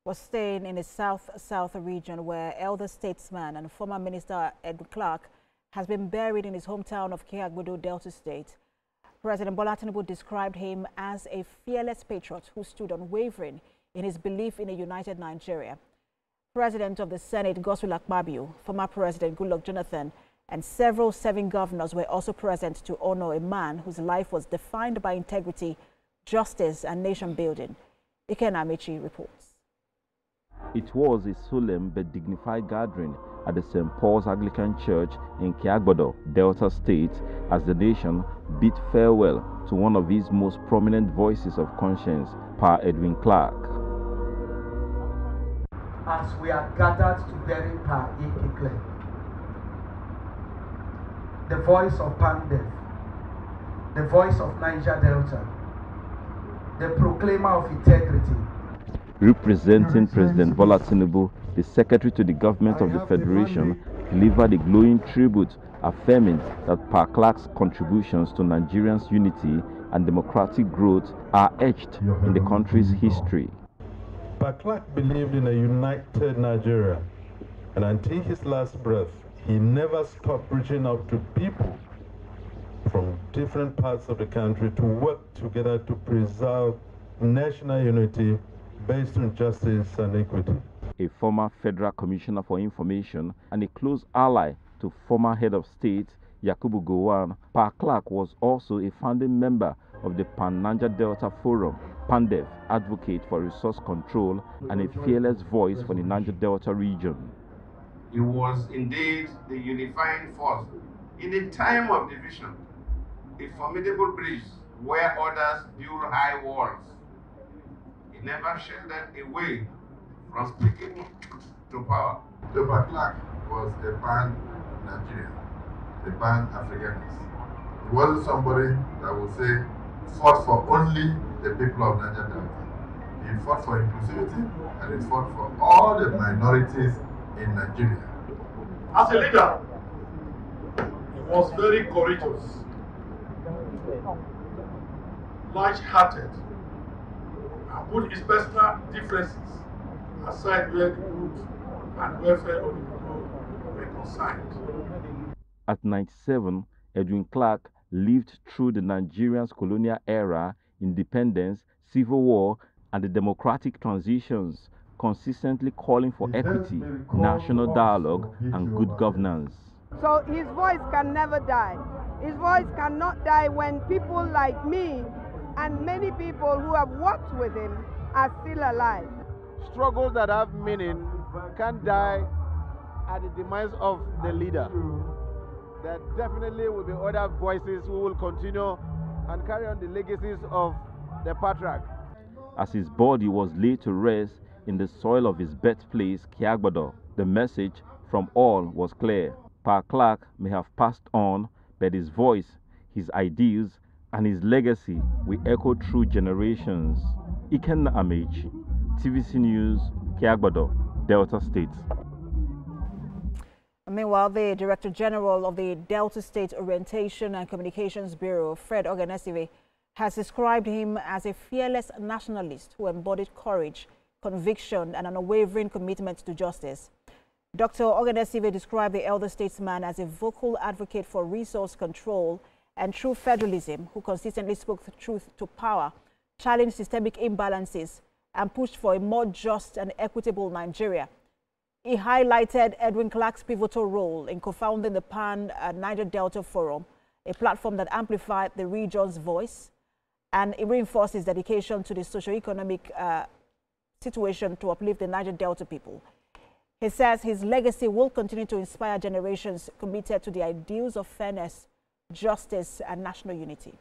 Was staying in the south region where elder statesman and former minister Edwin has been buried in his hometown of Kiagbodo, Delta State. President Bola Tinubu described him as a fearless patriot who stood unwavering in his belief in a united Nigeria. President of the Senate, Godswill Akpabio, former President Goodluck Jonathan, and several serving governors were also present to honor a man whose life was defined by integrity, justice, and nation building. Iken Amici reports. It was a solemn but dignified gathering at the St. Paul's Anglican Church in Kiagbodo, Delta State, as the nation bid farewell to one of its most prominent voices of conscience, Pa Edwin Clark. As we are gathered to bury Pa Edwin, the voice of Pandev, the voice of Niger Delta, the proclaimer of integrity. Representing President Bola Tinubu, the Secretary to the Government of the Federation delivered a glowing tribute, affirming that Pa Clark's contributions to Nigerians' unity and democratic growth are etched in the country's history. Pa Clark believed in a united Nigeria, and until his last breath, he never stopped reaching out to people from different parts of the country to work together to preserve national unity based on justice and equity. A former Federal Commissioner for Information and a close ally to former Head of State Yakubu Gowon, Pa Clark was also a founding member of the Pan-Niger Delta Forum, PANDEF, advocate for resource control and a fearless voice for the Niger Delta region. He was indeed the unifying force in a time of division, a formidable bridge where others build high walls. He never sheltered away from speaking to power. The Pa Clark was a pan-Nigerian, a pan-Africanist. He wasn't somebody that would say, fought for only the people of Niger Delta. He fought for inclusivity and he fought for all the minorities in Nigeria. As a leader, he was very courageous, large-hearted, and put his personal differences aside where the good and welfare of the people were concerned. At 97, Edwin Clark lived through the Nigerian's colonial era, independence, civil war, and the democratic transitions, consistently calling for equity, national dialogue, and good governance. So his voice can never die. His voice cannot die when people like me and many people who have worked with him are still alive. Struggles that have meaning can't die at the demise of the leader. There definitely will be other voices who will continue and carry on the legacies of the patriarch. As his body was laid to rest in the soil of his birthplace, Kiagbodo, the message from all was clear. Pa Clark may have passed on, but his voice, his ideals, and his legacy will echo through generations. Iken Amici, TVC News, Kiagbodo, Delta State. Meanwhile, the Director General of the Delta State Orientation and Communications Bureau, Fred Ogenesive, has described him as a fearless nationalist who embodied courage, conviction, and an unwavering commitment to justice. Dr. Ogenesive described the elder statesman as a vocal advocate for resource control and true federalism who consistently spoke the truth to power, challenged systemic imbalances, and pushed for a more just and equitable Nigeria. He highlighted Edwin Clark's pivotal role in co-founding the Pan-Niger Delta Forum, a platform that amplified the region's voice, and it reinforced his dedication to the socio-economic situation to uplift the Niger Delta people. He says his legacy will continue to inspire generations committed to the ideals of fairness, justice, and national unity.